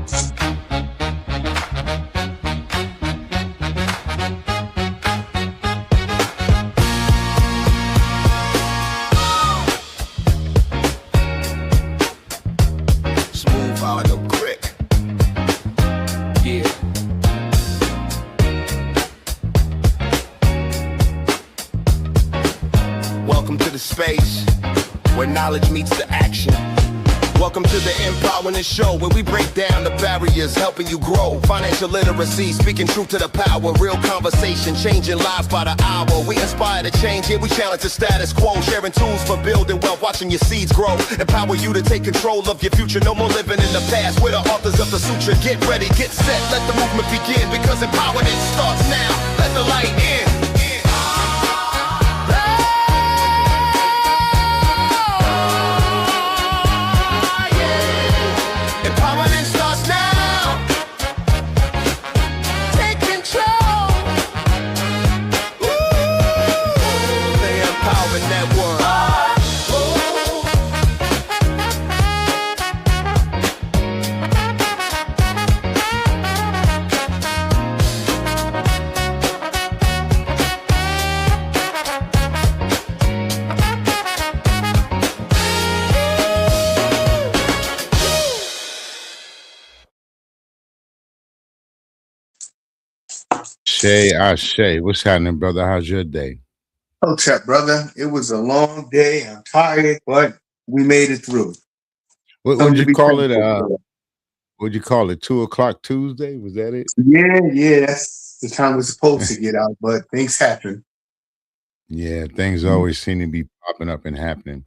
Smooth out no crick. Yeah. Welcome to the space where knowledge meets the action. Welcome to the Empowering Show, where we break down the barriers, helping you grow. Financial literacy, speaking truth to the power. Real conversation, changing lives by the hour. We inspire to change, yeah, we challenge the status quo. Sharing tools for building wealth, watching your seeds grow. Empower you to take control of your future. No more living in the past. We're the authors of the suture. Get ready, get set, let the movement begin. Because empowerment starts now. Let the light in. Ashe, what's happening, brother? How's your day? Oh, Tap, brother. It was a long day. I'm tired, but we made it through. What would you call it? What'd you call it? 2:00 Tuesday? Was that it? Yeah. That's the time we're supposed to get out, but things happen. Yeah, things always seem to be popping up and happening.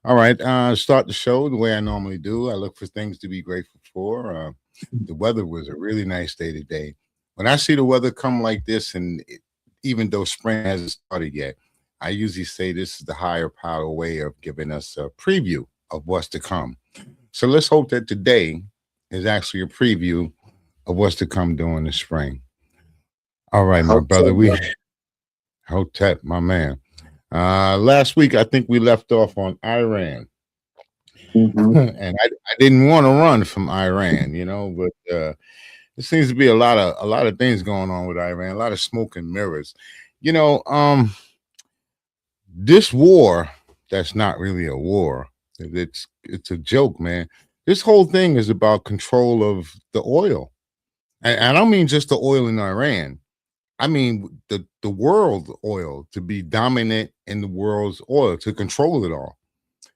All right, start the show the way I normally do. I look for things to be grateful for. The weather was a really nice day today. When I see the weather come like this, and even though spring hasn't started yet, I usually say this is the higher power way of giving us a preview of what's to come. So let's hope that today is actually a preview of what's to come during the spring. All right, my brother. Hotep, my man. Last week, I think we left off on Iran. And I didn't want to run from Iran, but there seems to be a lot of things going on with Iran, a lot of smoke and mirrors. This war, that's not really a war. It's a joke, man. This whole thing is about control of the oil. And I don't mean just the oil in Iran. I mean the world oil, to be dominant in the world's oil, to control it all.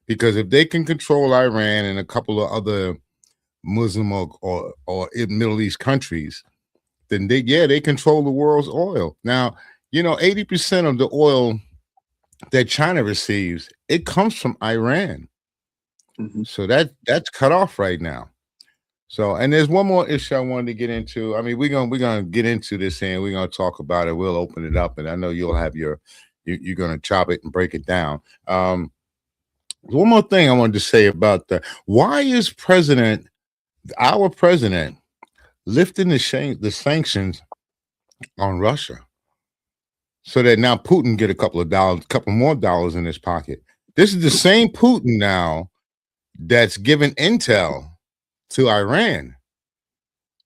Because if they can control Iran and a couple of other Muslim or Middle East countries, then they control the world's oil. Now, 80% of the oil that China receives, it comes from Iran. So that's cut off right now. So, and there's one more issue I wanted to get into. I mean, we're gonna get into this and we're gonna talk about it. We'll open it up, and I know you'll have you're gonna chop it and break it down. One more thing I wanted to say about why is our president lifting the sanctions on Russia so that now Putin get a couple more dollars in his pocket? This is the same Putin now that's giving intel to Iran,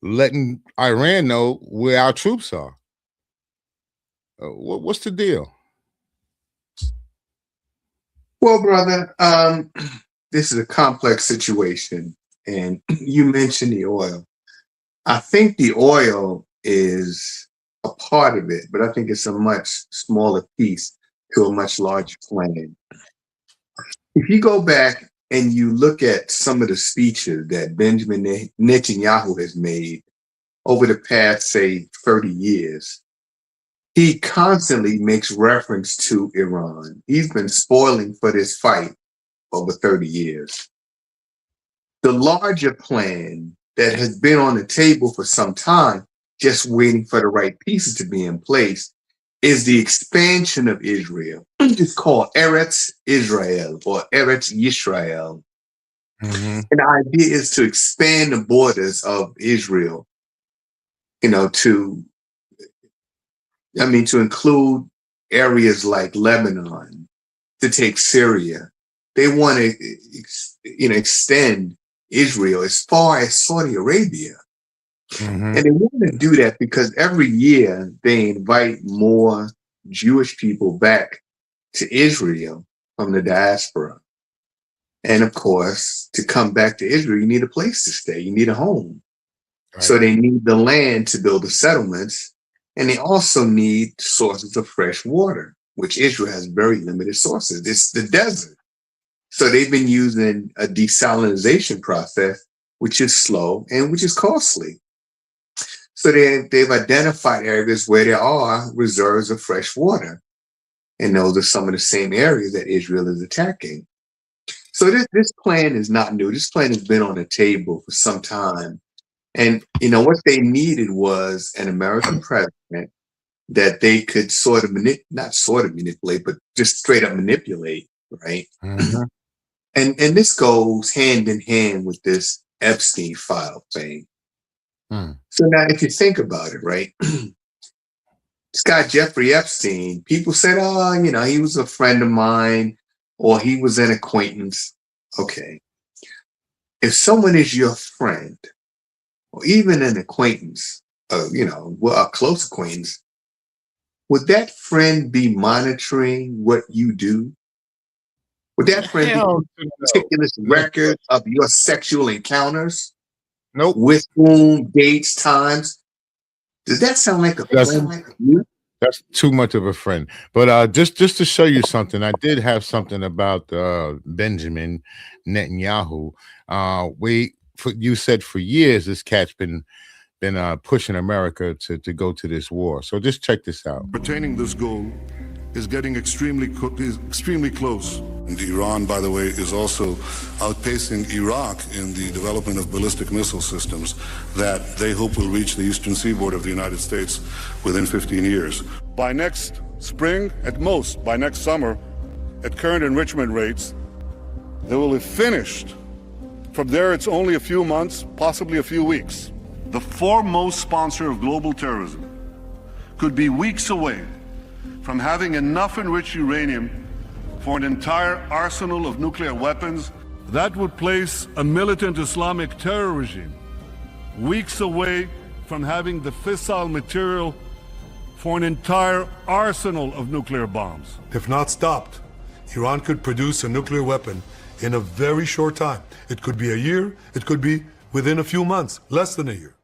letting Iran know where our troops are. What's the deal? Well, brother, this is a complex situation, and you mentioned the oil. I think the oil is a part of it, but I think it's a much smaller piece to a much larger plan. If you go back and you look at some of the speeches that Benjamin Netanyahu has made over the past, say, 30 years, he constantly makes reference to Iran. He's been spoiling for this fight over 30 years. The larger plan that has been on the table for some time, just waiting for the right pieces to be in place, is the expansion of Israel. It's called Eretz Israel or Eretz Yisrael. And the idea is to expand the borders of Israel, to include areas like Lebanon, to take Syria. They want to, extend Israel as far as Saudi Arabia. Mhm. And they want to do that because every year they invite more Jewish people back to Israel from the diaspora. And of course, to come back to Israel, you need a place to stay. You need a home. So Right. they need the land to build the settlements. And they also need sources of fresh water, which Israel has very limited sources. It's the desert. So they've been using a desalinization process, which is slow and which is costly. So they've identified areas where there are reserves of fresh water. And those are some of the same areas that Israel is attacking. So this plan is not new. This plan has been on the table for some time. And, what they needed was an American president that they could sort of not sort of manipulate, but just straight up manipulate, right? Mhm. And this goes hand in hand with this Epstein file thing. Mm. So now if you think about it, right? This guy, Jeffrey Epstein, people said, oh, he was a friend of mine or he was an acquaintance. Okay. If someone is your friend or even an acquaintance, a close acquaintance, would that friend be monitoring what you do? Would that friend be Hell keeping no. meticulous record of your sexual encounters? Nope. With whom, dates, times? Does that sound like a That's friend to you? that's too much of a friend. But just to show you something, I did have something about Benjamin Netanyahu. You said for years this cat's been pushing America to go to this war. So just check this out. Attaining this goal is getting extremely close. And Iran, by the way, is also outpacing Iraq in the development of ballistic missile systems that they hope will reach the eastern seaboard of the United States within 15 years. By next spring, at most, by next summer, at current enrichment rates, they will have finished. From there, it's only a few months, possibly a few weeks. The foremost sponsor of global terrorism could be weeks away from having enough enriched uranium for an entire arsenal of nuclear weapons. That would place a militant Islamic terror regime weeks away from having the fissile material for an entire arsenal of nuclear bombs. If not stopped, Iran could produce a nuclear weapon in a very short time. It could be a year, it could be within a few months, less than a year.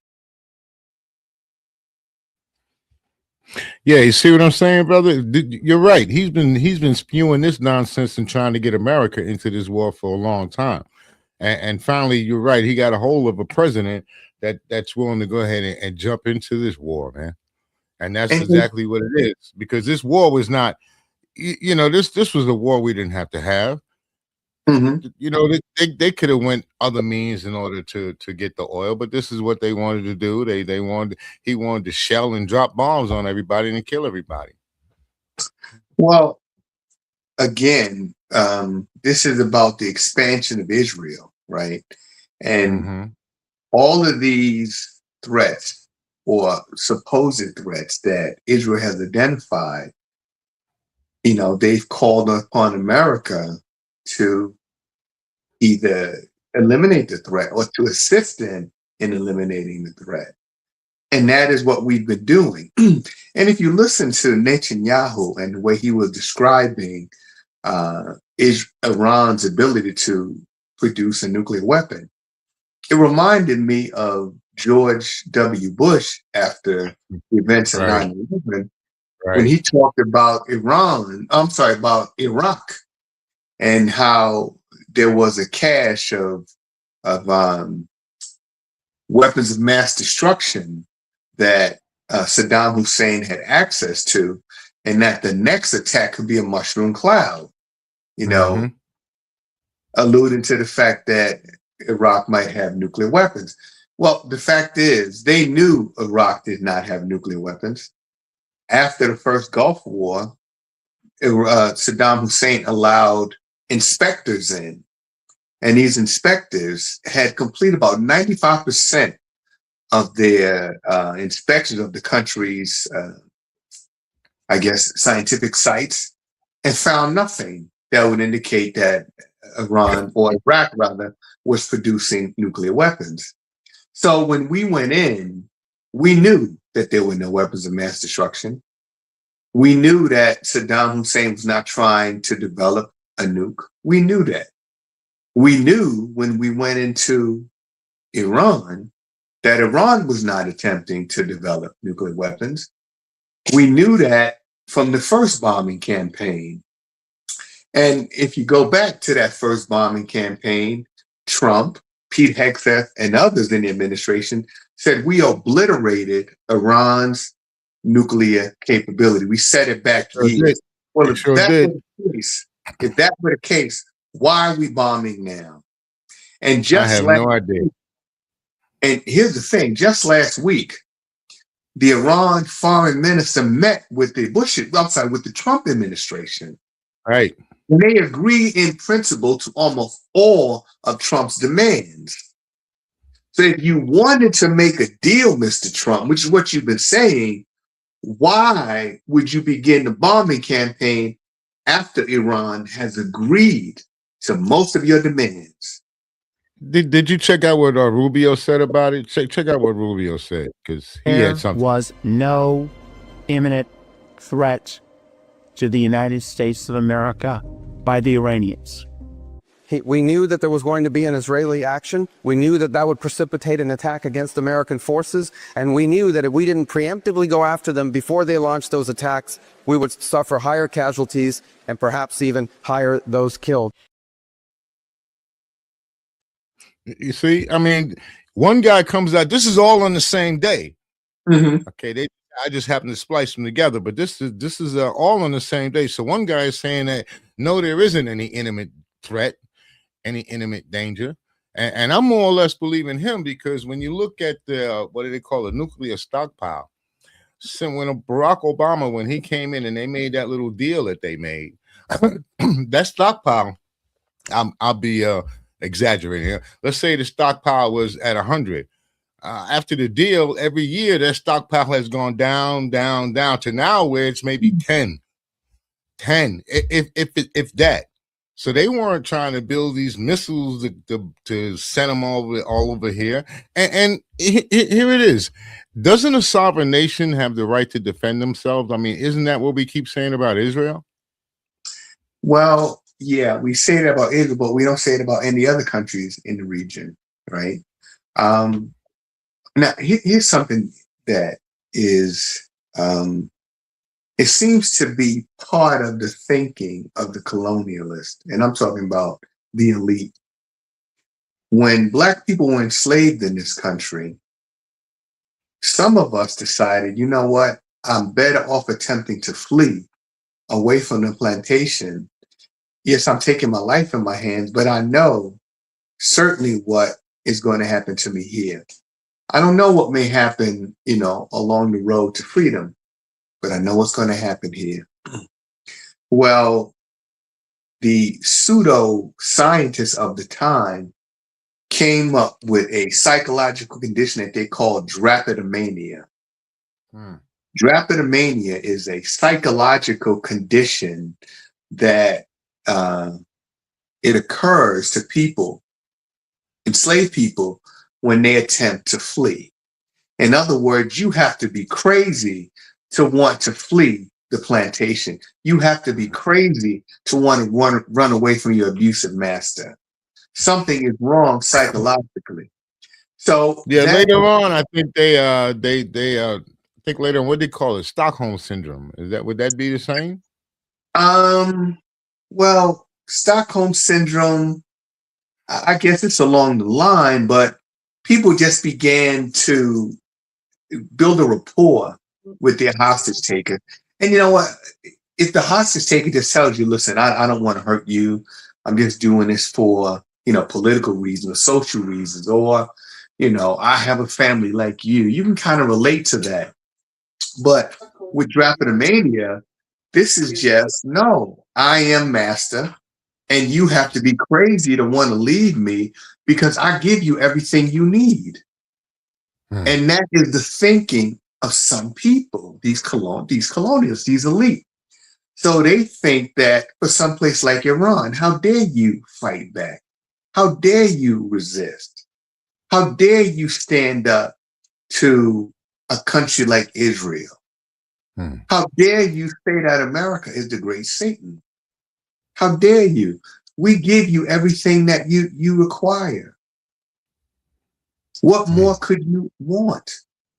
Yeah, you see what I'm saying, brother? You're right. He's been spewing this nonsense and trying to get America into this war for a long time. And finally, you're right. He got a hold of a president that's willing to go ahead and jump into this war, man. And that's exactly what it is. Because this war was not, this was a war we didn't have to have. Mm-hmm. They could have went other means in order to get the oil, but this is what they wanted to do. He wanted to shell and drop bombs on everybody and kill everybody. Well, again, this is about the expansion of Israel, right? And all of these threats or supposed threats that Israel has identified, they've called upon America to either eliminate the threat or to assist them in eliminating the threat. And that is what we've been doing. And if you listen to Netanyahu and the way he was describing Iran's ability to produce a nuclear weapon, it reminded me of George W. Bush after the events of 9/11, when he talked about about Iraq and how there was a cache of weapons of mass destruction that Saddam Hussein had access to, and that the next attack could be a mushroom cloud, alluding to the fact that Iraq might have nuclear weapons. Well, the fact is, they knew Iraq did not have nuclear weapons. After the first Gulf War, Saddam Hussein allowed inspectors in, and these inspectors had completed about 95% of their inspections of the country's, scientific sites, and found nothing that would indicate that Iran, or Iraq rather, was producing nuclear weapons. So when we went in, we knew that there were no weapons of mass destruction. We knew that Saddam Hussein was not trying to develop a nuke. We knew that. We knew when we went into Iran that Iran was not attempting to develop nuclear weapons. We knew that from the first bombing campaign. And if you go back to that first bombing campaign, Trump, Pete Hegseth, and others in the administration said we obliterated Iran's nuclear capability. We set it back years. Well, if that were the case, why are we bombing now? And I have no idea. And here's the thing: just last week, the Iran foreign minister met with the Trump administration. Right. And they agree in principle to almost all of Trump's demands. So if you wanted to make a deal, Mr. Trump, which is what you've been saying, why would you begin the bombing campaign after Iran has agreed to most of your demands? Did you check out what Rubio said about it? Check out what Rubio said, because he had something. There was no imminent threat to the United States of America by the Iranians. We knew that there was going to be an Israeli action. We knew that that would precipitate an attack against American forces. And we knew that if we didn't preemptively go after them before they launched those attacks, we would suffer higher casualties and perhaps even higher those killed. You see, I mean, one guy comes out, this is all on the same day. Mm-hmm. Okay, I just happened to splice them together, but this is all on the same day. So one guy is saying that no, there isn't any imminent threat, any imminent danger, and I'm more or less believing him, because when you look at the what do they call it, nuclear stockpile, so when Barack Obama, when he came in and they made that little deal that they made, that stockpile, I'll be exaggerating here. Let's say the stockpile was at 100. After the deal, every year that stockpile has gone down to now where it's maybe 10, if that. So they weren't trying to build these missiles to send them all over here. And here it is. Doesn't a sovereign nation have the right to defend themselves? I mean, isn't that what we keep saying about Israel? Well, yeah, we say that about Israel, but we don't say it about any other countries in the region, right? Now, here's something that is, it seems to be part of the thinking of the colonialist, and I'm talking about the elite. When Black people were enslaved in this country, some of us decided, you know what, I'm better off attempting to flee away from the plantation. Yes, I'm taking my life in my hands, but I know certainly what is going to happen to me here. I don't know what may happen, along the road to freedom, but I know what's going to happen here. Well, the pseudo scientists of the time came up with a psychological condition that they call drapetomania. Drapetomania is a psychological condition that it occurs to people, enslaved people, when they attempt to flee. In other words, you have to be crazy to want to flee the plantation. You have to be crazy to want to run away from your abusive master. Something is wrong psychologically. So yeah, later on, I think they I think later on, what do they call it? Stockholm syndrome. Would that be the same? Well, Stockholm syndrome, I guess it's along the line, but people just began to build a rapport with their hostage taker. And you know what? If the hostage taker just tells you, listen, I don't want to hurt you. I'm just doing this for, political reasons or social reasons, or, I have a family like you. You can kind of relate to that. But with drapetomania, this is just, no, I am master. And you have to be crazy to want to leave me because I give you everything you need. And that is the thinking of some people, these colonialists, these elite. So they think that for some place like Iran, how dare you fight back? How dare you resist? How dare you stand up to a country like Israel? Hmm. How dare you say that America is the great Satan? How dare you? We give you everything that you require. What more could you want?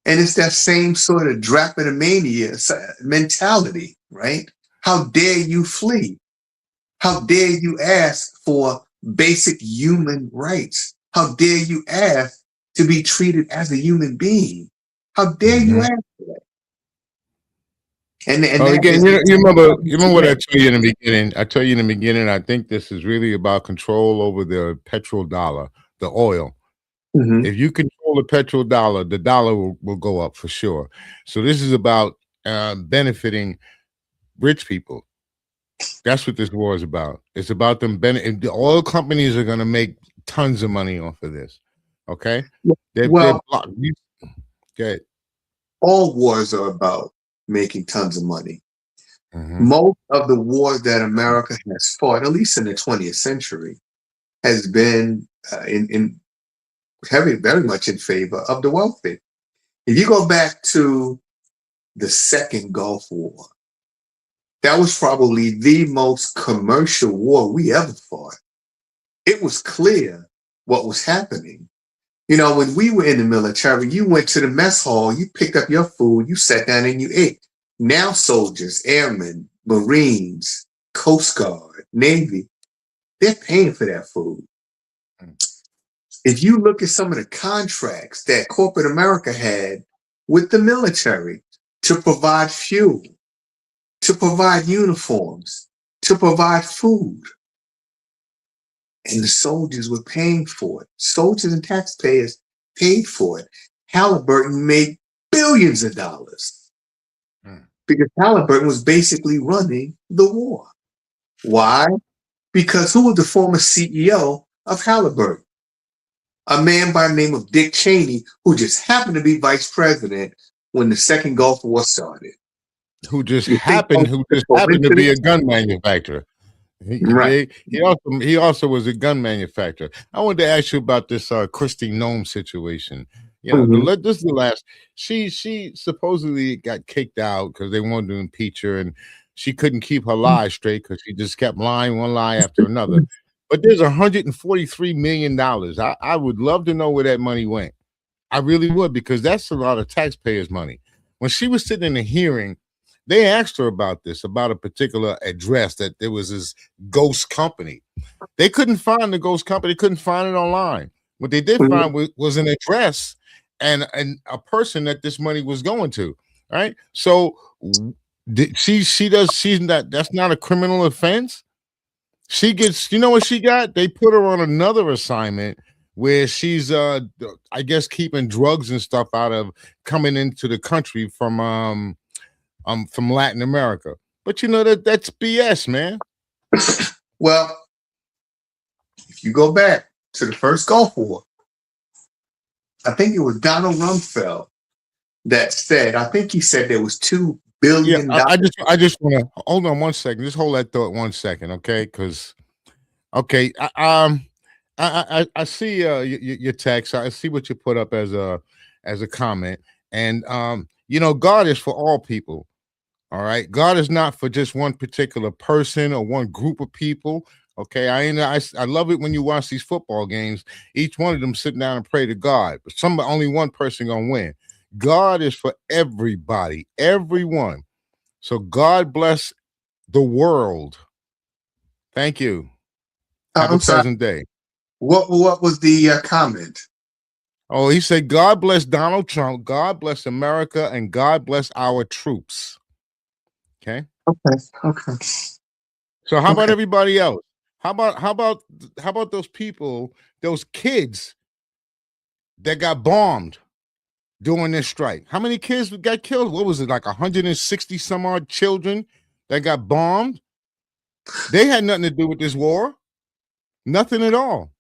And it's that same sort of drapetomania mentality, right? How dare you flee? How dare you ask for basic human rights? How dare you ask to be treated as a human being? How dare you ask for that? And Well, that again, is you remember what I told you in the beginning. I told you in the beginning. I think this is really about control over the petrodollar, the oil. Mhm. If you control the petrodollar, the dollar will go up for sure. So this is about benefiting rich people. That's what this war is about. It's about them the oil companies are going to make tons of money off of this. Okay, they're Well, blocked. Okay. all wars are about making tons of money. Mhm. Most of the wars that America has fought, at least in the 20th century, has been in very much in favor of the wealthy. If you go back to the Second Gulf War, that was probably the most commercial war we ever fought. It was clear what was happening. You know, when we were in the military, you went to the mess hall, you picked up your food, you sat down and you ate. Now soldiers, airmen, Marines, Coast Guard, Navy, they're paying for that food. If you look at some of the contracts that corporate America had with the military to provide fuel, to provide uniforms, to provide food, and the soldiers were paying for it. Soldiers and taxpayers paid for it. Halliburton made billions of dollars because Halliburton was basically running the war. Why? Because who was the former CEO of Halliburton? A man by the name of Dick Cheney, who just happened to be vice president when the Second Gulf War started. Who just You think happened to be a coincidence? gun manufacturer. Right. He also was a gun manufacturer. I wanted to ask you about this Christy Nome situation. You know, Mhm. this is the last. She supposedly got kicked out because they wanted to impeach her, and she couldn't keep her lies straight because she just kept lying one lie after another. But there's $143 million. I would love to know where that money went. I really would, because that's a lot of taxpayers' money. When she was sitting in a hearing, they asked her about this, about a particular address that there was this ghost company. They couldn't find the ghost company, couldn't find it online. What they did Mhm. find was an address and a person that this money was going to. Right. So she's not, that's not a criminal offense. She gets, you know what she got? They put her on another assignment where she's I guess keeping drugs and stuff out of coming into the country from Latin America. But you know that's BS, man. Well, if you go back to the first Gulf War, I think it was Donald Rumsfeld that said, I think he said there was $2 Yeah, billion. I just want to hold on one second. Just hold that thought 1 second, okay? Because okay, I see your text. I see what you put up as a comment, and God is for all people. All right, God is not for just one particular person or one group of people. Okay, I love it when you watch these football games. Each one of them sitting down and pray to God, but only one person gonna win. God is for everybody, everyone. So God bless the world. Thank you. Have a I'm sorry. pleasant day. What was the comment? Oh, he said, God bless Donald Trump, God bless America, and God bless our troops. Okay. Okay. Okay. So how about Okay. everybody else? How about those people, those kids that got bombed during this strike? How many kids got killed? What was it, like 160 some odd children that got bombed? They had nothing to do with this war. Nothing at all.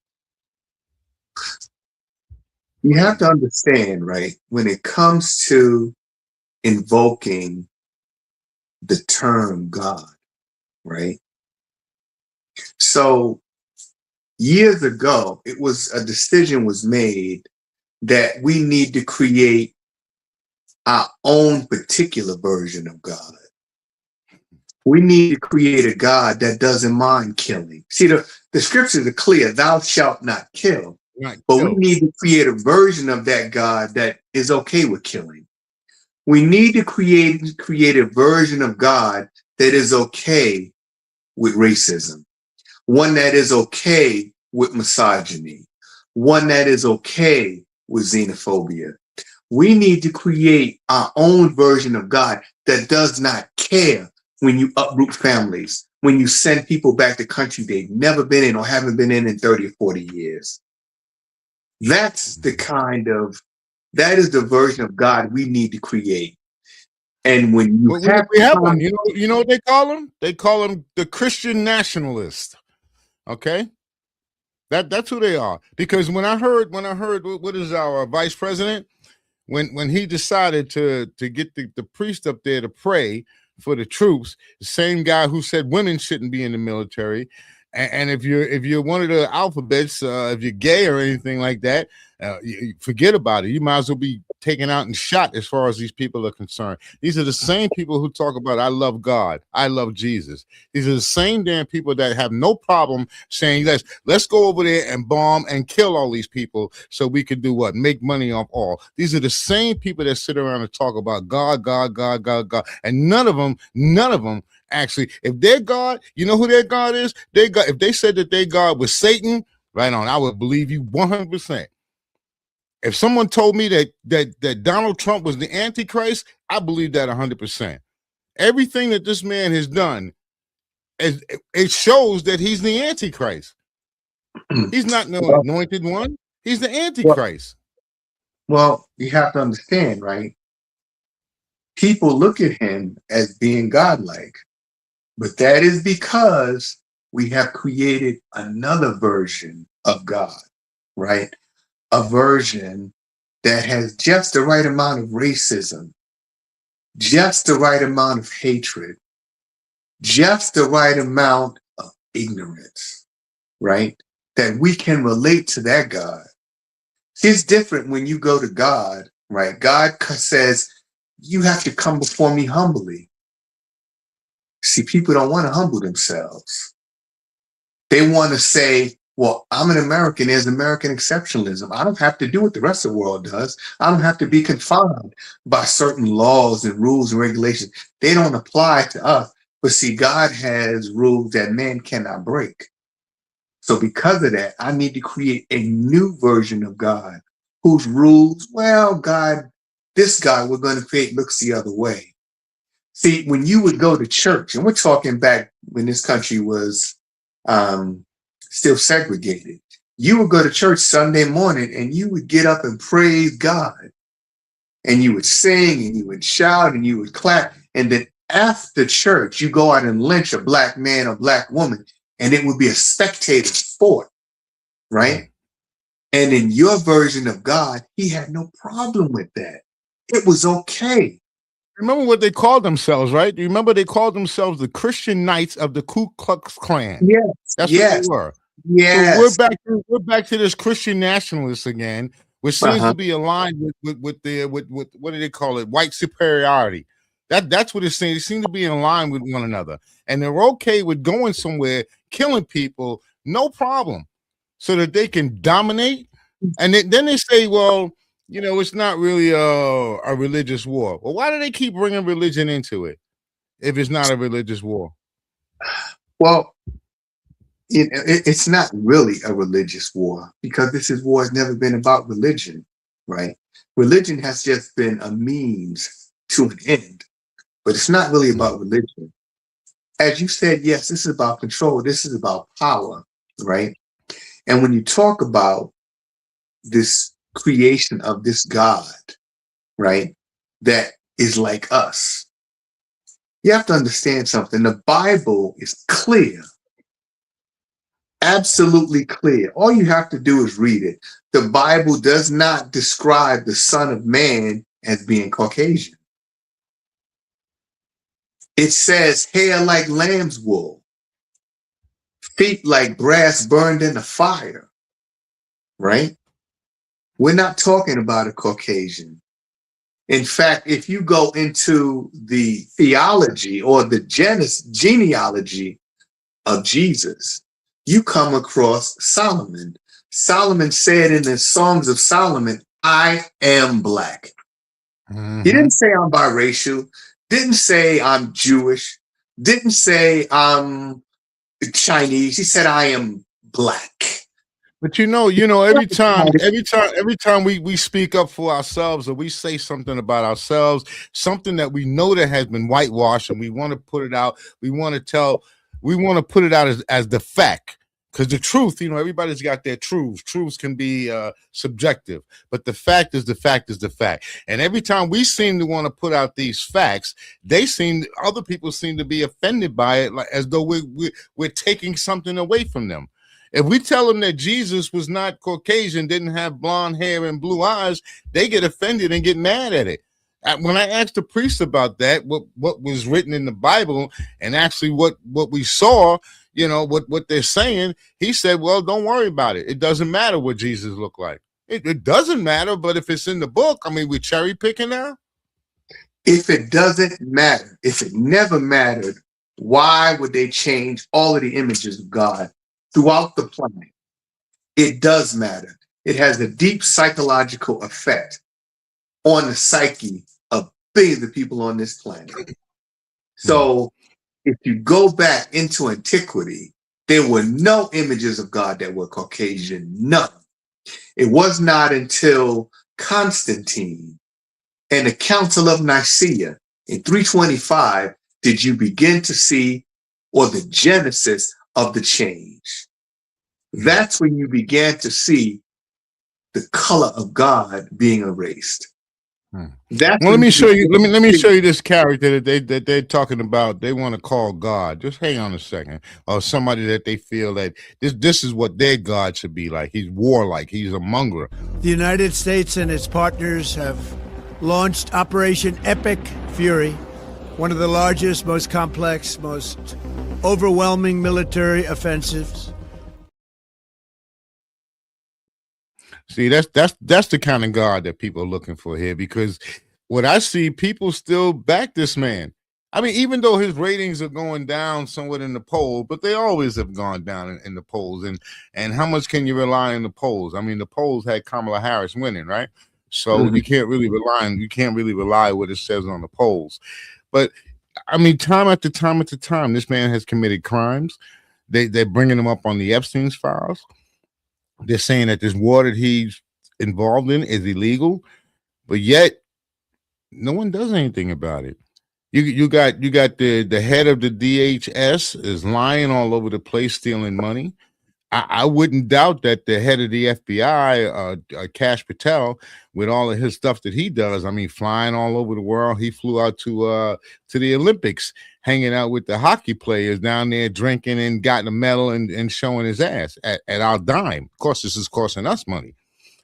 You have to understand, right? When it comes to invoking the term God, right? So years ago, a decision was made that we need to create our own particular version of God. We need to create a God that doesn't mind killing. See, the scriptures are clear, thou shalt not kill. Not But we killed. need to create a version of that God that is okay with killing. We need to create a version of God that is okay with racism, one that is okay with misogyny, one that is okay with xenophobia. We need to create our own version of God that does not care when you uproot families, when you send people back to country they've never been in or haven't been in 30 or 40 years. That is the version of God we need to create. And when you Well, have we have one. You know what they call him? They call him the Christian nationalist. Okay, that's who they are. Because when I heard what is our vice president, when he decided to get the priest up there to pray for the troops, the same guy who said women shouldn't be in the military, and if you're one of the alphabets, if you're gay or anything like that, you forget about it. You might as well be taken out and shot as far as these people are concerned. These are the same people who talk about, I love God, I love Jesus. These are the same damn people that have no problem saying, let's go over there and bomb and kill all these people so we can do what? Make money off all. These are the same people that sit around and talk about God, God, God, God, God. And none of them actually, if their God, you know who their God is? Their God, if they said that their God was Satan, right on, I would believe you 100%. If someone told me that Donald Trump was the Antichrist, I believe that 100%. Everything that this man has done, it shows that he's the Antichrist. He's not no anointed one. He's the Antichrist. Well, you have to understand, right? People look at him as being godlike, but that is because we have created another version of God, right? A version that has just the right amount of racism, just the right amount of hatred, just the right amount of ignorance, right? That we can relate to that God. It's different when you go to God, right? God says, you have to come before me humbly. See, people don't want to humble themselves. They want to say, well, I'm an American. There's American exceptionalism. I don't have to do what the rest of the world does. I don't have to be confined by certain laws and rules and regulations. They don't apply to us. But see, God has rules that man cannot break. So because of that, I need to create a new version of God whose rules, well, God, this God we're going to create looks the other way. See, when you would go to church, and we're talking back when this country was still segregated, you would go to church Sunday morning and you would get up and praise God. And you would sing and you would shout and you would clap. And then after church, you go out and lynch a black man or black woman, and it would be a spectator sport, right? And in your version of God, he had no problem with that. It was okay. Remember what they called themselves, right? You remember they called themselves the Christian Knights of the Ku Klux Klan. Yes. That's yes. what they were. Yes. So we're back to this Christian nationalists again, which seems to be aligned with what do they call it? White superiority. That's what it's saying. They seem to be in line with one another. And they're okay with going somewhere, killing people, no problem, so that they can dominate. And then they say, well, you know, it's not really a religious war. Well, why do they keep bringing religion into it if it's not a religious war? Well, it's not really a religious war, because war has never been about religion, right? Religion has just been a means to an end, but it's not really about religion. As you said, yes, this is about control. This is about power, right? And when you talk about this creation of this God, right, that is like us, you have to understand something. The Bible is clear, absolutely clear. All you have to do is read it. The Bible does not describe the Son of Man as being Caucasian. It says hair like lamb's wool. feet like brass burned in the fire, right? We're not talking about a Caucasian. In fact, if you go into the theology or the genealogy of Jesus, you come across Solomon. Solomon said in the Songs of Solomon, I am black. He didn't say I'm biracial, didn't say I'm Jewish, didn't say I'm Chinese. He said I am black. But every time we speak up for ourselves or we say something about ourselves, something that we know that has been whitewashed, and we want to put it out, we want to put it out as the fact. Because the truth, everybody's got their truths. Truths can be subjective, but the fact is the fact is the fact. And every time we seem to want to put out these facts, other people seem to be offended by it, like as though we're taking something away from them. If we tell them that Jesus was not Caucasian, didn't have blonde hair and blue eyes, they get offended and get mad at it. When I asked the priest about that, what was written in the Bible, and actually what we saw, what they're saying, he said, well, don't worry about it. It doesn't matter what Jesus looked like. It doesn't matter, but if it's in the book, we're cherry picking now. If it doesn't matter, if it never mattered, why would they change all of the images of God throughout the planet? It does matter. It has a deep psychological effect on the psyche of billions of people on this planet. So if you go back into antiquity, there were no images of God that were Caucasian, none. It was not until Constantine and the Council of Nicaea in 325 did you begin to see, or the genesis of the change. That's when you began to see the color of God being erased. Let me show you. Let me show you this character that they're talking about. They want to call God. Just hang on a second. Or somebody that they feel that this is what their God should be like. He's warlike. He's a mongrel. The United States and its partners have launched Operation Epic Fury, one of the largest, most complex, most overwhelming military offensives. See, that's the kind of God that people are looking for here, because what I see, people still back this man. Even though his ratings are going down somewhat in the polls, but they always have gone down in the polls. And how much can you rely on the polls? The polls had Kamala Harris winning, right? So you can't really rely what it says on the polls. But time after time, this man has committed crimes. They're bringing him up on the Epstein's files. They're saying that this war that he's involved in is illegal, but yet no one does anything about it. You got the head of the DHS is lying all over the place, stealing money. I wouldn't doubt that the head of the FBI, Kash Patel, with all of his stuff that he does, flying all over the world. He flew out to the Olympics, hanging out with the hockey players down there, drinking and gotten a medal and showing his ass at our dime. Of course, this is costing us money,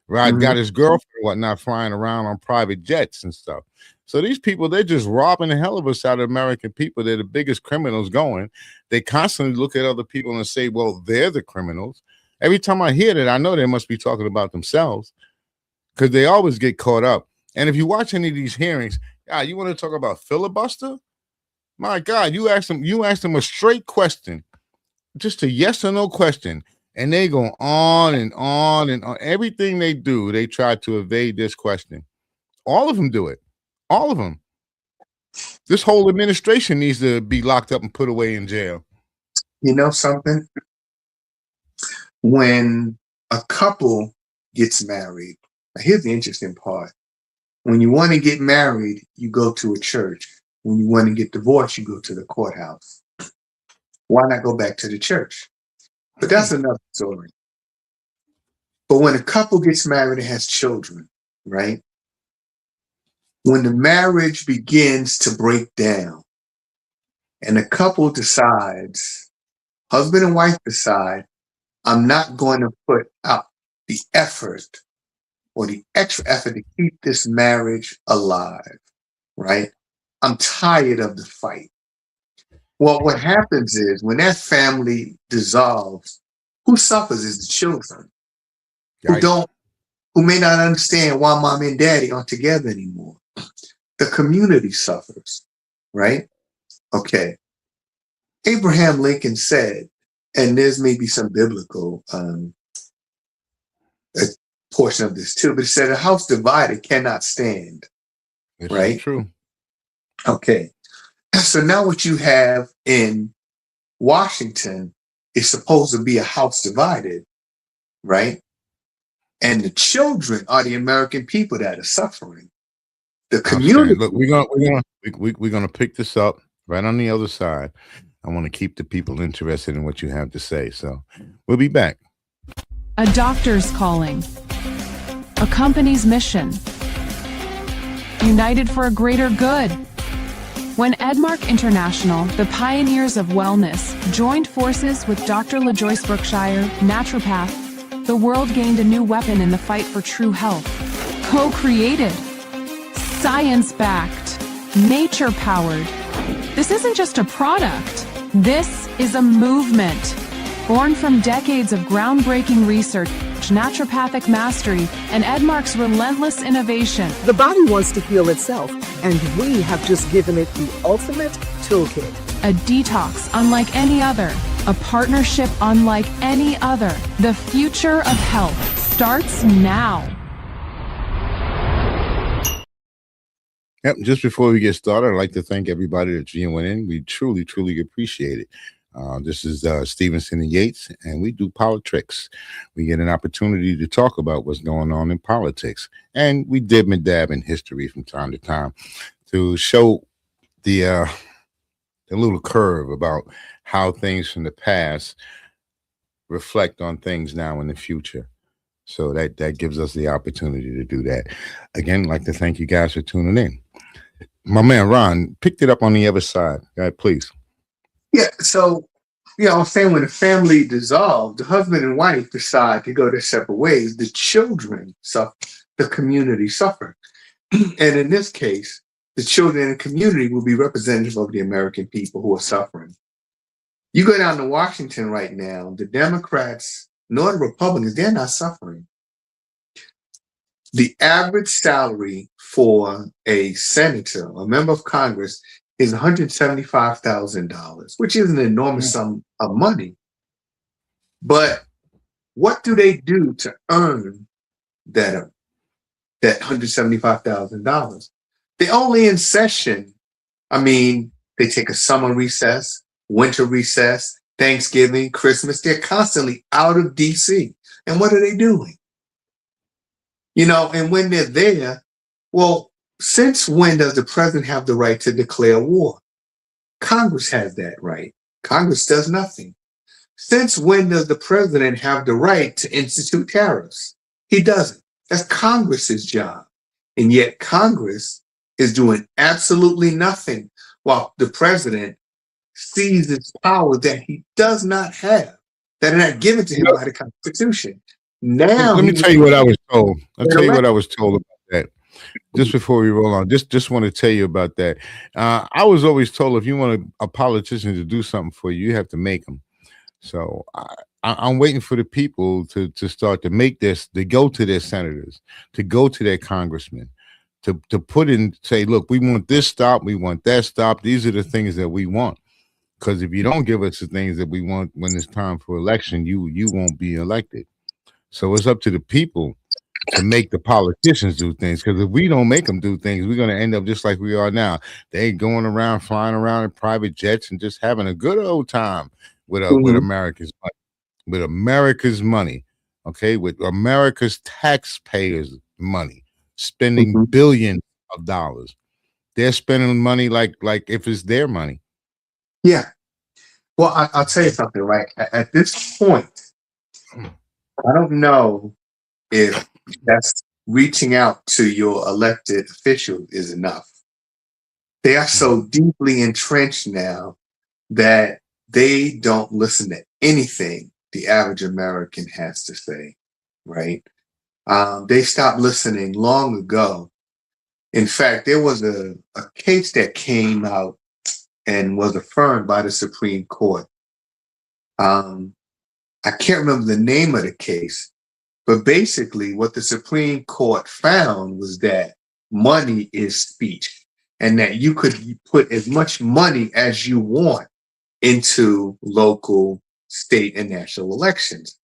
right? Got his girlfriend, whatnot, flying around on private jets and stuff. So these people, they're just robbing the hell of us out of American people. They're the biggest criminals going. They constantly look at other people and say, well, they're the criminals. Every time I hear that, I know they must be talking about themselves, because they always get caught up. And if you watch any of these hearings, you want to talk about filibuster? My God, you ask them a straight question, just a yes or no question, and they go on and on and on. Everything they do, they try to evade this question. All of them do it. All of them. This whole administration needs to be locked up and put away in jail. You know something? When a couple gets married, here's the interesting part. When you want to get married, you go to a church. When you want to get divorced, you go to the courthouse. Why not go back to the church? But that's another story. But when a couple gets married and has children, right? When the marriage begins to break down and the couple decides, husband and wife decide, I'm not going to put out the effort or the extra effort to keep this marriage alive, right? I'm tired of the fight. Well, what happens is when that family dissolves, who suffers is the children who Right. don't, who may not understand why mom and daddy aren't together anymore. The community suffers, right? Okay. Abraham Lincoln said, and there's maybe some biblical a portion of this too, but he said a house divided cannot stand, This is right? true. Okay. So now what you have in Washington is supposed to be a house divided, right? And the children are the American people that are suffering. The community. Look, we're gonna pick this up right on the other side. I want to keep the people interested in what you have to say. So we'll be back. A doctor's calling. A company's mission. United for a greater good. When Edmark International, the pioneers of wellness, joined forces with Dr. LaJoyce Brookshire, naturopath, the world gained a new weapon in the fight for true health. Co-created, science-backed, nature-powered. This isn't just a product. This is a movement. Born from decades of groundbreaking research, naturopathic mastery, and Edmark's relentless innovation. The body wants to heal itself, and we have just given it the ultimate toolkit. A detox unlike any other. A partnership unlike any other. The future of health starts now. Yep. Just before we get started, I'd like to thank everybody that's viewing in. We truly, truly appreciate it. This is Stevenson and Yates, and we do Politricks. We get an opportunity to talk about what's going on in politics, and we dib and dab in history from time to time to show the little curve about how things from the past reflect on things now in the future. So that gives us the opportunity to do that. Again, I'd like to thank you guys for tuning in. My man Ron picked it up on the other side. Go ahead, please. Yeah, so I'm saying when the family dissolved, the husband and wife decide to go their separate ways. The children suffer, the community suffer. And in this case, the children in the community will be representative of the American people who are suffering. You go down to Washington right now, the Democrats nor the Republicans, they're not suffering. The average salary for a senator, a member of Congress, is $175,000, which is an enormous sum of money. But what do they do to earn that $175,000? They're only in session. I mean, they take a summer recess, winter recess, Thanksgiving, Christmas. They're constantly out of DC. And what are they doing? And when they're there, well, since when does the president have the right to declare war? Congress has that right. Congress does nothing. Since when does the president have the right to institute tariffs? He doesn't. That's Congress's job. And yet Congress is doing absolutely nothing while the president seizes power that he does not have, that are not given to him by the Constitution. Now, let me tell you what I was told. I'll tell you what I was told about that. Just before we roll on, just want to tell you about that. I was always told if you want a politician to do something for you, you have to make them. So I'm waiting for the people to start to make this, to go to their senators, to go to their congressmen, to put in, say, look, we want this stop, we want that stop. These are the things that we want. Because if you don't give us the things that we want when it's time for election, you won't be elected. So it's up to the people to make the politicians do things. Because if we don't make them do things, we're going to end up just like we are now. They going around, flying around in private jets and just having a good old time with America's money. With America's money, okay? With America's taxpayers' money, spending billions of dollars. They're spending money like if it's their money. Yeah. Well, I'll tell you something, right? At this point, I don't know if that's reaching out to your elected officials is enough. They are so deeply entrenched now that they don't listen to anything the average American has to say, right? They stopped listening long ago. In fact, there was a case that came out and was affirmed by the Supreme Court. I can't remember the name of the case, but basically what the Supreme Court found was that money is speech, and that you could put as much money as you want into local, state, and national elections.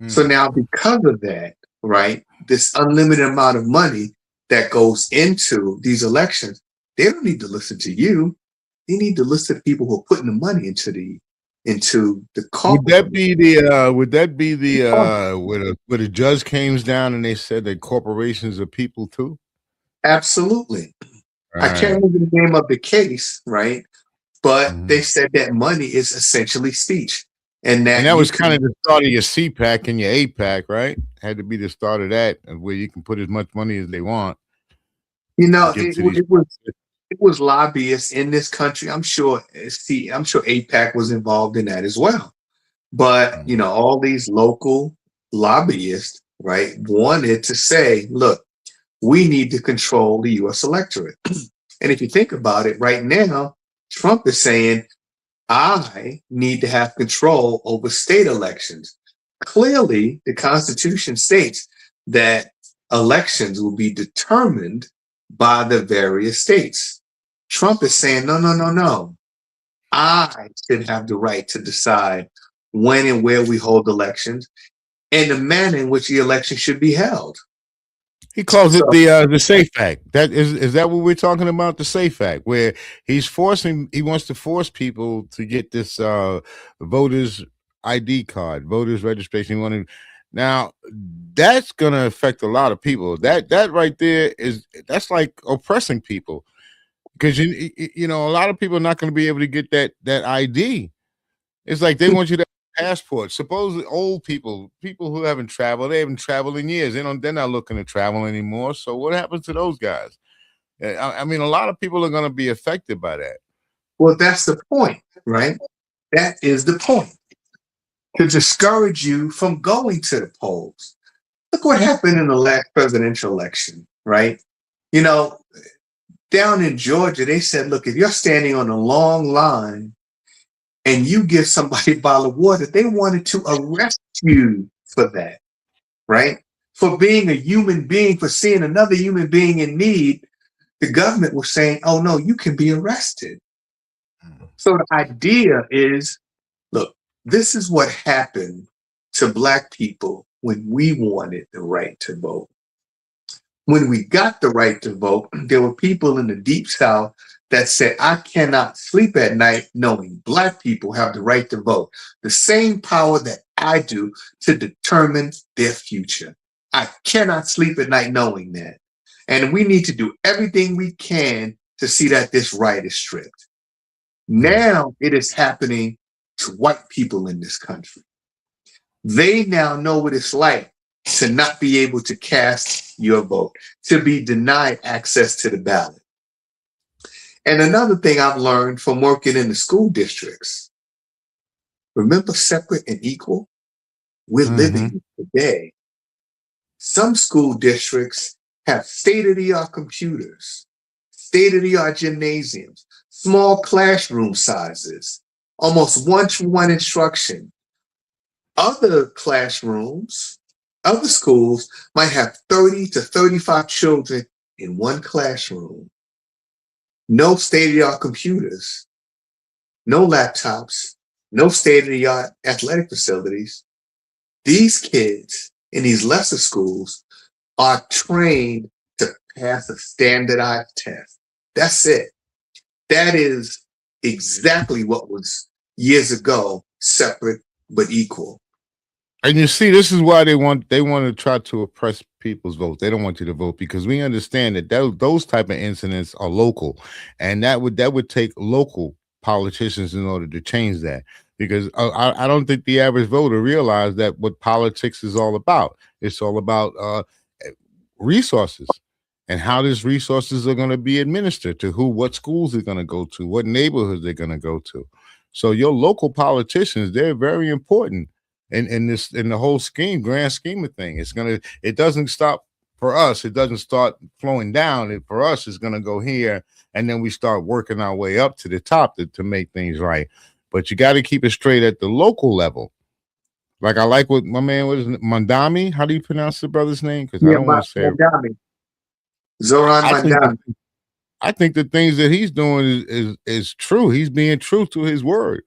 So now because of that, right, this unlimited amount of money that goes into these elections, they don't need to listen to you. They need to listen to people who are putting the money into the Would that be the where a judge came down and they said that corporations are people too? Absolutely. I Right. can't remember the name of the case, right? But they said that money is essentially speech. And that was kind of the start of your CPAC and your APAC, right? Had to be the start of that, where you can put as much money as they want. You know, it was lobbyists in this country. I'm sure APAC was involved in that as well. But you know, all these local lobbyists, right, wanted to say, look, we need to control the US electorate. And if you think about it, right now, Trump is saying, I need to have control over state elections. Clearly, the Constitution states that elections will be determined by the various states. Trump is saying, no, no, no, no. I should have the right to decide when and where we hold elections and the manner in which the election should be held. He calls it the SAFE Act. That is that what we're talking about? The SAFE Act, where he wants to force people to get this voters ID card, voters registration. Now that's going to affect a lot of people. That right there that's like oppressing people, because you know a lot of people are not going to be able to get that ID. It's like they want you to passport. Suppose old people who haven't traveled, they haven't traveled in years. They're not looking to travel anymore. So what happens to those guys? I mean, a lot of people are going to be affected by that. Well, that's the point, right? That is the point. To discourage you from going to the polls. Look what happened in the last presidential election, right? You know, down in Georgia, they said, look, if you're standing on a long line and you give somebody a bottle of water, they wanted to arrest you for that, right? For being a human being, for seeing another human being in need, the government was saying, oh no, you can be arrested. So the idea is, look, this is what happened to Black people when we wanted the right to vote. When we got the right to vote, there were people in the Deep South that said, I cannot sleep at night knowing Black people have the right to vote, the same power that I do to determine their future. I cannot sleep at night knowing that. And we need to do everything we can to see that this right is stripped. Now it is happening to white people in this country. They now know what it's like to not be able to cast your vote, to be denied access to the ballot. And another thing I've learned from working in the school districts, remember separate and equal? We're living today. Some school districts have state-of-the-art computers, state-of-the-art gymnasiums, small classroom sizes, almost one-to-one instruction. Other classrooms, other schools might have 30 to 35 children in one classroom. No state-of-the-art computers, no laptops, no state-of-the-art athletic facilities. These kids in these lesser schools are trained to pass a standardized test. That's it. That is exactly what was years ago, separate but equal. And you see, this is why they want to try to oppress people's votes. They don't want you to vote because we understand that those type of incidents are local, and that would take local politicians in order to change that. Because I don't think the average voter realizes that what politics is all about. It's all about resources and how these resources are going to be administered to who, what schools they're going to go to, what neighborhoods they're going to go to. So your local politicians, they're very important in the whole grand scheme of things. It doesn't stop for us, it doesn't start flowing down. For us, it's going to go here, and then we start working our way up to the top to make things right. But you got to keep it straight at the local level. Like I like what my man was Mandami. How do you pronounce the brother's name? Because I don't want to say Mandami. Zoran Mandami. I think the things that he's doing is true. He's being true to his word.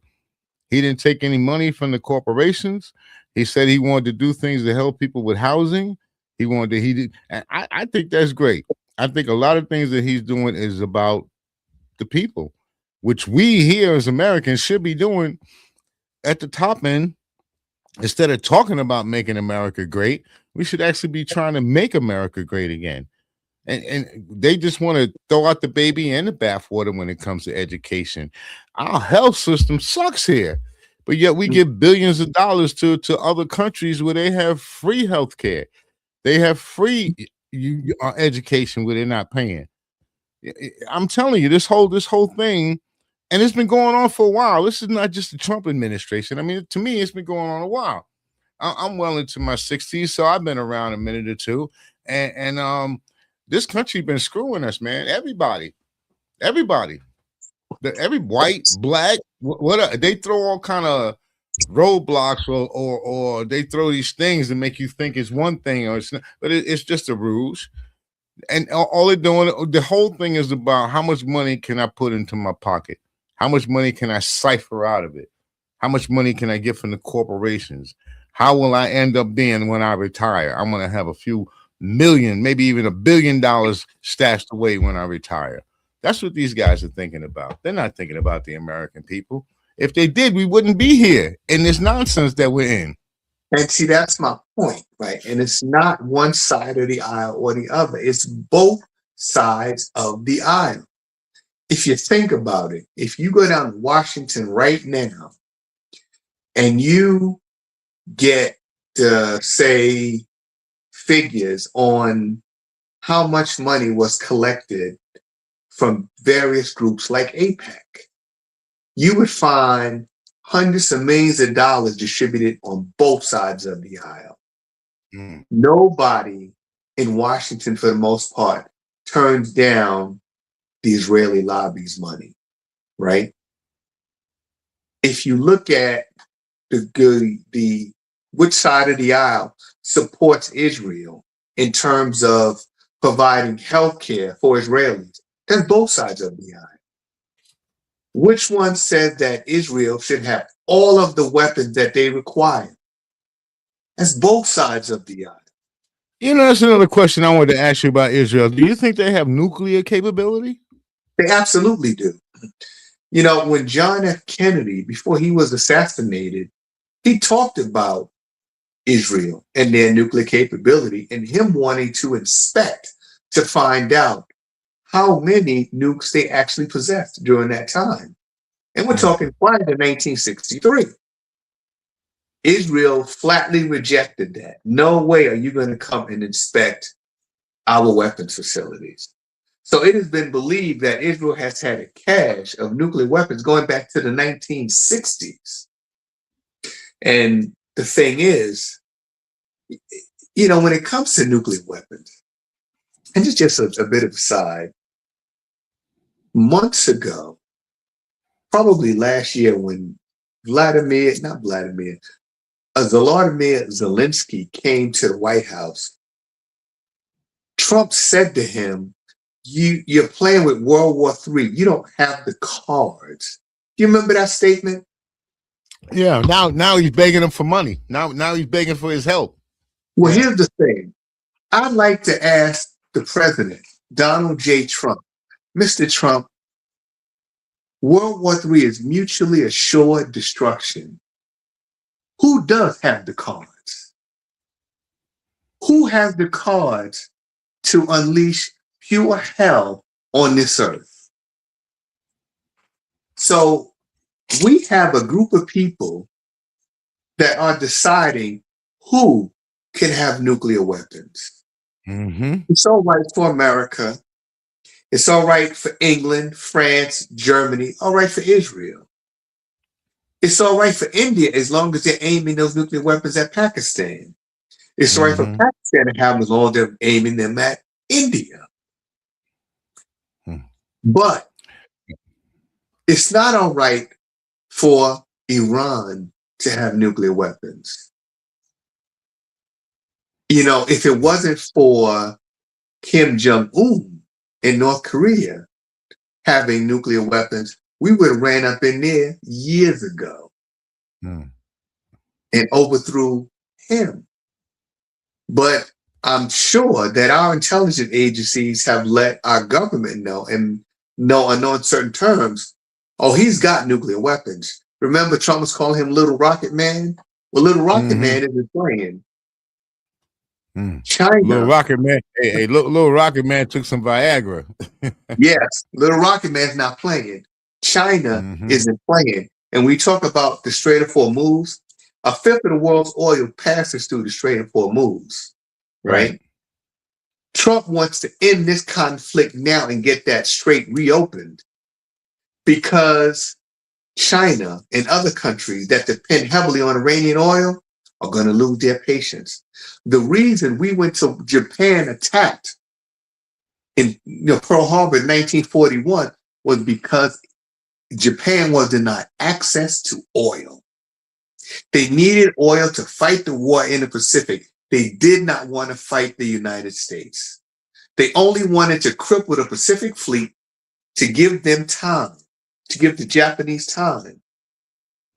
He didn't take any money from the corporations. He said he wanted to do things to help people with housing. And I think that's great. I think a lot of things that he's doing is about the people, which we here as Americans should be doing at the top end. Instead of talking about making America great, we should actually be trying to make America great again. And they just want to throw out the baby and the bathwater when it comes to education. Our health system sucks here, but yet we give billions of dollars to other countries where they have free health care. They have free education where they're not paying. I'm telling you, this whole thing, and it's been going on for a while. This is not just the Trump administration. I mean, to me, it's been going on a while. I'm well into my 60s, so I've been around a minute or two. And this country been screwing us, man. Everybody. Every white, black, what they throw all kind of roadblocks or they throw these things that make you think it's one thing or it's not, but it's just a ruse. And all they're doing, the whole thing is about how much money can I put into my pocket? How much money can I cipher out of it? How much money can I get from the corporations? How will I end up being when I retire? I'm going to have a few million, maybe even $1 billion stashed away when I retire. That's what these guys are thinking about. They're not thinking about the American people. If they did, we wouldn't be here in this nonsense that we're in. And see, that's my point, right? And it's not one side of the aisle or the other. It's both sides of the aisle. If you think about it, if you go down to Washington right now and you get, say, figures on how much money was collected from various groups like AIPAC, you would find hundreds of millions of dollars distributed on both sides of the aisle. Nobody in Washington, for the most part, turns down the Israeli lobby's money, right? If you look at the which side of the aisle supports Israel in terms of providing health care for Israelis, that's both sides of the aisle. Which one said that Israel should have all of the weapons that they require? That's both sides of the aisle. You know, that's another question I wanted to ask you about Israel. Do you think they have nuclear capability? They absolutely do. You know, when John F. Kennedy, before he was assassinated, he talked about Israel and their nuclear capability and him wanting to inspect to find out how many nukes they actually possessed during that time. And we're talking prior to 1963. Israel flatly rejected that. No way are you going to come and inspect our weapons facilities. So it has been believed that Israel has had a cache of nuclear weapons going back to the 1960s. And the thing is, you know, when it comes to nuclear weapons, and it's just a bit of a side, months ago, probably last year when Vladimir Zelensky came to the White House, Trump said to him, you're playing with World War III. You don't have the cards. Do you remember that statement? Yeah, now he's begging him for money. Now he's begging for his help. Well, here's the thing. I'd like to ask the president, Donald J. Trump, Mr. Trump, World War III is mutually assured destruction. Who does have the cards? Who has the cards to unleash pure hell on this earth? So we have a group of people that are deciding who can have nuclear weapons. It's all right for America. It's all right for England, France, Germany, all right for Israel. It's all right for India as long as they're aiming those nuclear weapons at Pakistan. It's right for Pakistan to have as long as they're aiming them at India. But it's not all right for Iran to have nuclear weapons. You know, if it wasn't for Kim Jong-un in North Korea having nuclear weapons, we would have ran up in there years ago and overthrew him. But I'm sure that our intelligence agencies have let our government know and know in certain terms, oh, he's got nuclear weapons. Remember, Trump was calling him Little Rocket Man? Well, Little Rocket Man isn't playing. China. Little Rocket Man. Hey, Little Rocket Man took some Viagra. Yes, Little Rocket Man's not playing. China isn't playing. And we talk about the Strait of Hormuz. A fifth of the world's oil passes through the Strait of Hormuz, right? Trump wants to end this conflict now and get that strait reopened because China and other countries that depend heavily on Iranian oil are going to lose their patience. The reason we went to Japan attacked in Pearl Harbor in 1941 was because Japan was denied access to oil. They needed oil to fight the war in the Pacific. They did not want to fight the United States. They only wanted to cripple the Pacific Fleet to give them time, to give the Japanese time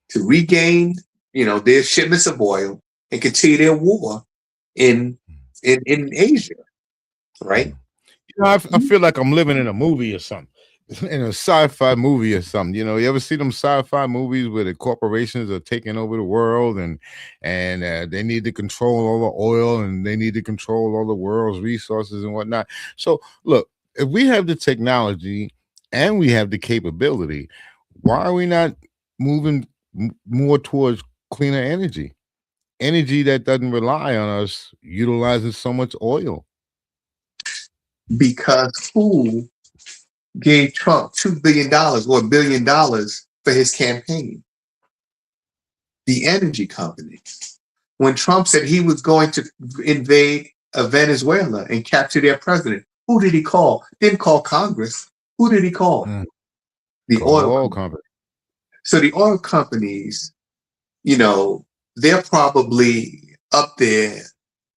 to regain, their shipments of oil and continue their war in Asia, right? I feel like I'm living in a movie or something. In a sci-fi movie or something. You ever see them sci-fi movies where the corporations are taking over the world and they need to control all the oil and they need to control all the world's resources and whatnot. So look, if we have the technology and we have the capability, why are we not moving more towards cleaner energy that doesn't rely on us utilizing so much oil? Because who gave Trump $2 billion or $1 billion for his campaign? The energy companies. When Trump said he was going to invade Venezuela and capture their president, who did he call? Didn't call Congress. Who did he call? The oil company. So the oil companies, they're probably up there,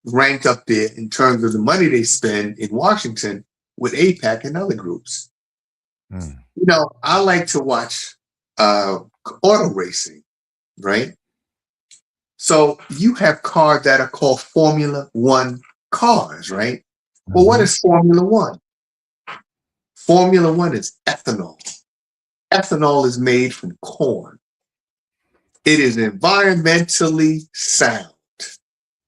ranked up there in terms of the money they spend in Washington with AIPAC and other groups. I like to watch auto racing, right? So you have cars that are called Formula One cars, right? Well, what is Formula One? Formula One is ethanol. Ethanol is made from corn. It is environmentally sound.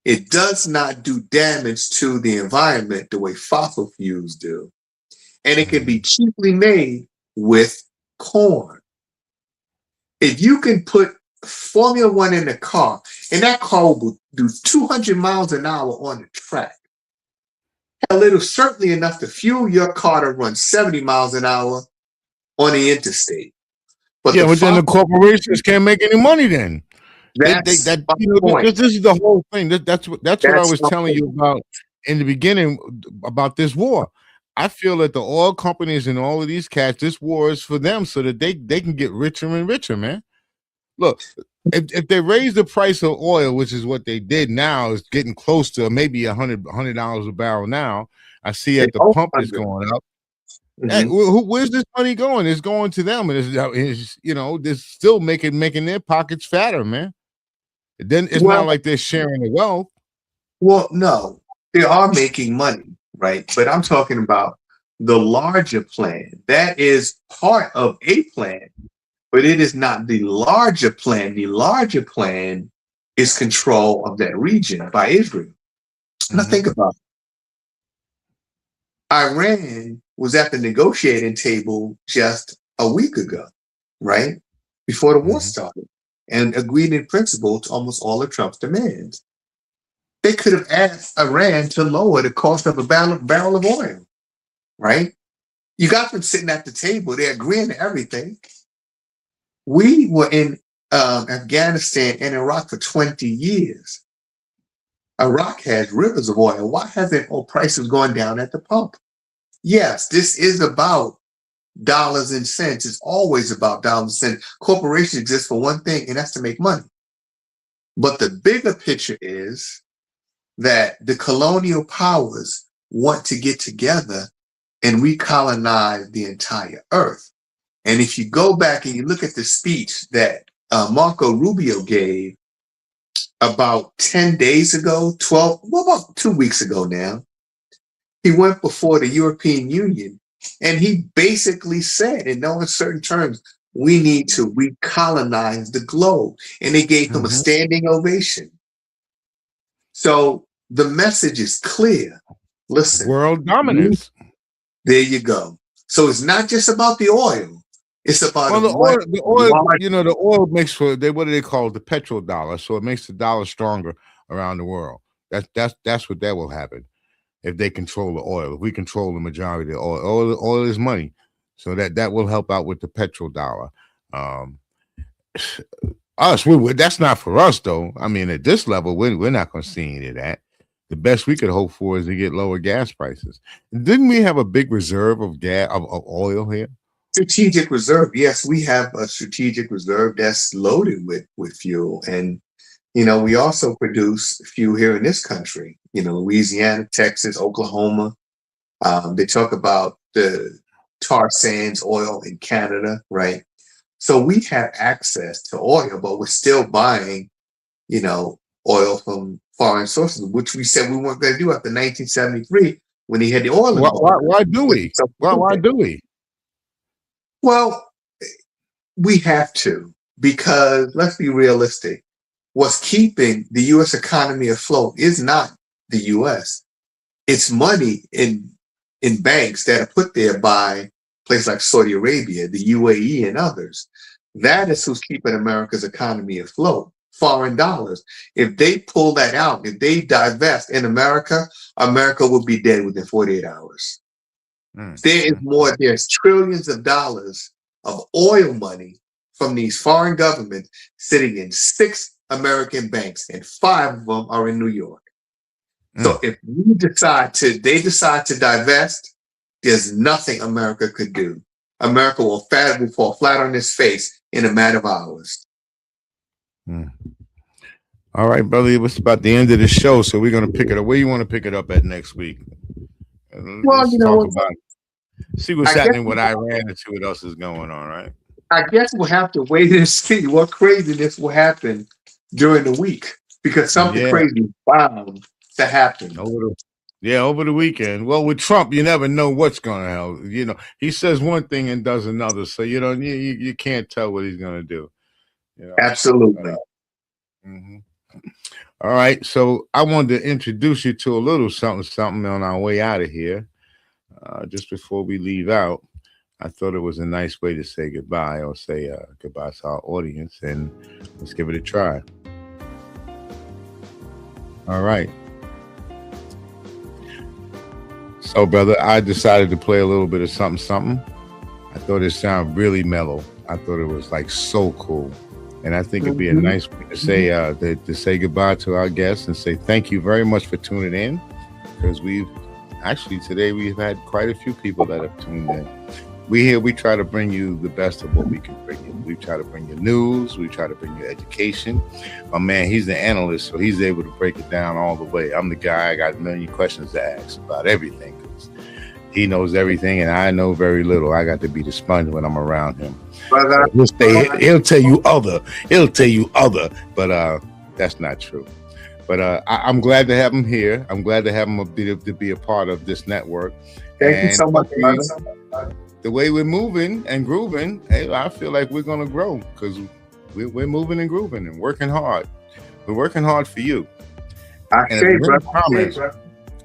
It does not do damage to the environment the way fossil fuels do. And it can be cheaply made with corn. If you can put Formula One in a car, and that car will do 200 miles an hour on the track, hell, it'll certainly enough to fuel your car to run 70 miles an hour on the interstate. But then the corporations can't make any money then. This is the whole thing. That's what I was telling you about in the beginning about this war. I feel that the oil companies and all of these cats, this war is for them so that they can get richer and richer, man. Look, if they raise the price of oil, which is what they did now, is getting close to maybe $100 a barrel now. I see at the pump is going up. Where's this money going? It's going to them, and they're still making their pockets fatter, man. Then it's not like they're sharing the wealth. Well, no, they are making money, right? But I'm talking about the larger plan. That is part of a plan, but it is not the larger plan. The larger plan is control of that region by Israel. Now think about it. Iran was at the negotiating table just a week ago, right? Before the war started, and agreed in principle to almost all of Trump's demands. They could have asked Iran to lower the cost of a barrel of oil, right? You got them sitting at the table, they're agreeing to everything. We were in Afghanistan and Iraq for 20 years. Iraq has rivers of oil. Why hasn't oil prices gone down at the pump? Yes, this is about dollars and cents. It's always about dollars and cents. Corporations exist for one thing, and that's to make money. But the bigger picture is that the colonial powers want to get together and recolonize the entire earth. And if you go back and you look at the speech that Marco Rubio gave about 10 days ago, about 2 weeks ago now, he went before the European Union and he basically said, in no uncertain terms, we need to recolonize the globe. And they gave him a standing ovation. So the message is clear. Listen. World dominance. There you go. So it's not just about the oil. It's about the oil. You know, the oil makes for what do they call it? The petrodollar. So it makes the dollar stronger around the world. That's what that will happen if they control the oil. If we control the majority of the oil, oil is money. So that will help out with the petrodollar. That's not for us though. I mean, at this level, we're not going to see any of that. The best we could hope for is to get lower gas prices. Didn't we have a big reserve of of oil here? Strategic reserve. Yes, we have a strategic reserve that's loaded with fuel. And, you know, we also produce fuel here in this country, you know, Louisiana, Texas, Oklahoma. They talk about the tar sands oil in Canada, right? So we have access to oil, but we're still buying, you know, oil from foreign sources, which we said we weren't going to do after 1973 when he had the oil. Why do we? Why do we? Well, we have to, because let's be realistic. What's keeping the U.S. economy afloat is not the U.S. It's money in banks that are put there by places like Saudi Arabia, the UAE, and others. That is who's keeping America's economy afloat. Foreign dollars. If they pull that out, if they divest in America, America will be dead within 48 hours. There's trillions of dollars of oil money from these foreign governments sitting in 6 American banks, and 5 of them are in New York. So if they decide to divest, there's nothing America could do. America will fall flat on its face in a matter of hours. All right, brother. It was about the end of the show, so we're going to pick it up. Where you want to pick it up at next week? Well, see what's happening with Iran and see what else is going on, right? I guess we'll have to wait and see what craziness will happen during the week, because something crazy is bound to happen. Over the weekend. Well, with Trump, you never know what's going to happen. You know, he says one thing and does another, so you can't tell what he's going to do. You know? Absolutely. All right, so I wanted to introduce you to a little something on our way out of here. Just before we leave out, I thought it was a nice way to say goodbye, or say goodbye to our audience, and let's give it a try. All right. So, brother, I decided to play a little bit of something. I thought it sounded really mellow. I thought it was like so cool. And I think it'd be a nice way to say goodbye to our guests and say thank you very much for tuning in, because today we've had quite a few people that have tuned in. We try to bring you the best of what we can bring you. We try to bring you news. We try to bring you education. My man, he's the analyst, so he's able to break it down all the way. I'm the guy, I got a million questions to ask about everything, because he knows everything and I know very little. I got to be the sponge when I'm around him. He'll tell you other, but that's not true. But I'm glad to have him here. I'm glad to have him to be a part of this network. Thank you so much, brother. The way we're moving and grooving, I feel like we're going to grow, because we're moving and grooving and working hard. We're working hard for you.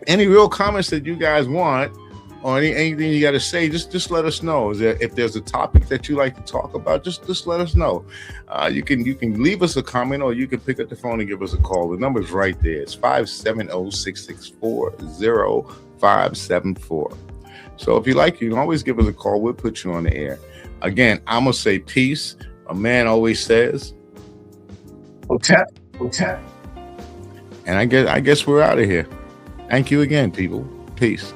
Any real comments that you guys want, or anything you got to say, just let us know. If there's a topic that you like to talk about, just let us know. You can leave us a comment, or you can pick up the phone and give us a call. The number's right there. It's 570-664-0574. So if you like, you can always give us a call. We'll put you on the air. Again, I'm going to say peace. A man always says, Hotep. And I guess we're out of here. Thank you again, people. Peace.